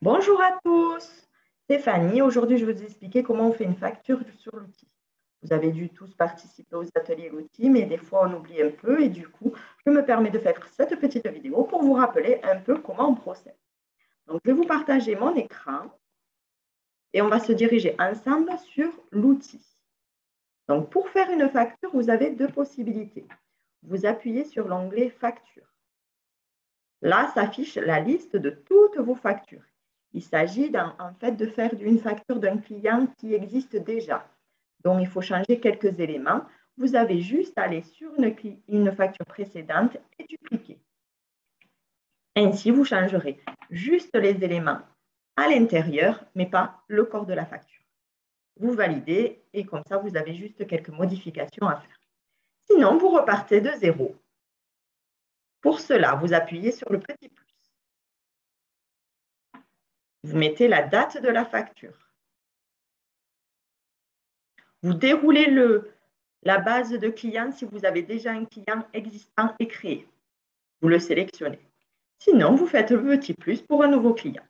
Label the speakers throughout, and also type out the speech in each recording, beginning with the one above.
Speaker 1: Bonjour à tous, c'est Fanny. Aujourd'hui, je vais vous expliquer comment on fait une facture sur l'outil. Vous avez dû tous participer aux ateliers l'outil, mais des fois on oublie un peu et du coup, je me permets de faire cette petite vidéo pour vous rappeler un peu comment on procède. Donc, je vais vous partager mon écran et on va se diriger ensemble sur l'outil. Donc, pour faire une facture, vous avez deux possibilités. Vous appuyez sur l'onglet Facture. Là s'affiche la liste de toutes vos factures. Il s'agit en fait de faire une facture d'un client qui existe déjà, dont il faut changer quelques éléments. Vous avez juste à aller sur une facture précédente et dupliquer. Ainsi, vous changerez juste les éléments à l'intérieur, mais pas le corps de la facture. Vous validez et comme ça, vous avez juste quelques modifications à faire. Sinon, vous repartez de zéro. Pour cela, vous appuyez sur le petit plus. Vous mettez la date de la facture. Vous déroulez la base de clients si vous avez déjà un client existant et créé. Vous le sélectionnez. Sinon, vous faites le petit plus pour un nouveau client.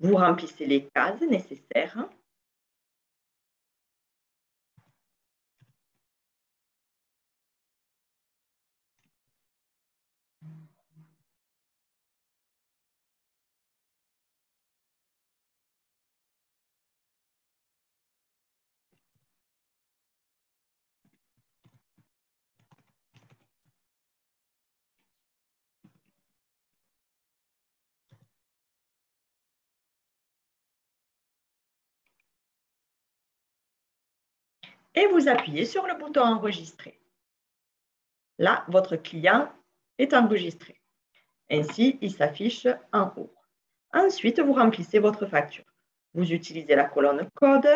Speaker 1: Vous remplissez les cases nécessaires. Et vous appuyez sur le bouton enregistrer. Là, votre client est enregistré. Ainsi, il s'affiche en haut. Ensuite, vous remplissez votre facture. Vous utilisez la colonne code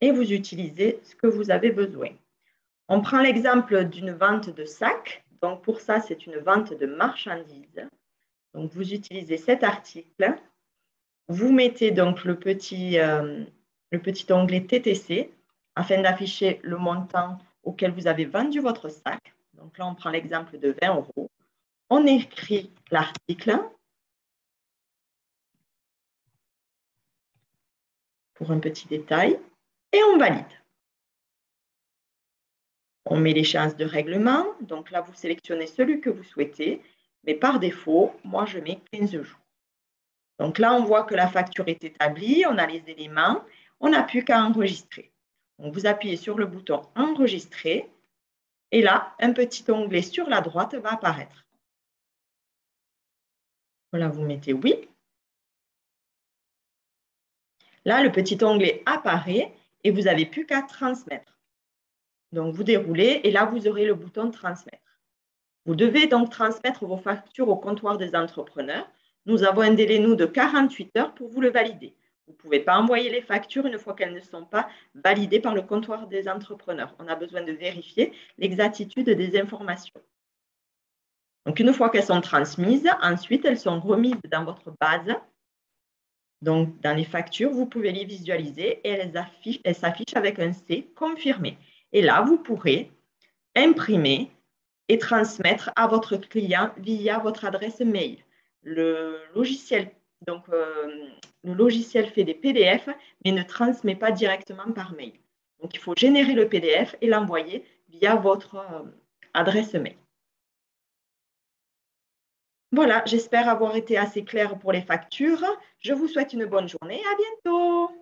Speaker 1: et vous utilisez ce que vous avez besoin. On prend l'exemple d'une vente de sacs. Donc, pour ça, c'est une vente de marchandises. Donc, vous utilisez cet article. Vous mettez donc le petit onglet TTC afin d'afficher le montant auquel vous avez vendu votre sac. Donc là, on prend l'exemple de 20 €. On écrit l'article pour un petit détail et on valide. On met l'échéance de règlement. Donc là, vous sélectionnez celui que vous souhaitez. Mais par défaut, moi, je mets 15 jours. Donc là, on voit que la facture est établie. On a les éléments. On n'a plus qu'à enregistrer. Donc, vous appuyez sur le bouton « Enregistrer » et là, un petit onglet sur la droite va apparaître. Voilà, vous mettez « Oui ». Là, le petit onglet apparaît et vous n'avez plus qu'à transmettre. Donc, vous déroulez et là, vous aurez le bouton « Transmettre ». Vous devez donc transmettre vos factures au comptoir des entrepreneurs. Nous avons un délai, nous, de 48 heures pour vous le valider. Vous ne pouvez pas envoyer les factures une fois qu'elles ne sont pas validées par le comptoir des entrepreneurs. On a besoin de vérifier l'exactitude des informations. Donc, une fois qu'elles sont transmises, ensuite, elles sont remises dans votre base. Donc, dans les factures, vous pouvez les visualiser et elles s'affichent avec un C confirmé. Et là, vous pourrez imprimer et transmettre à votre client via votre adresse mail. Le logiciel fait des PDF, mais ne transmet pas directement par mail. Donc, il faut générer le PDF et l'envoyer via votre adresse mail. Voilà, j'espère avoir été assez claire pour les factures. Je vous souhaite une bonne journée. À bientôt.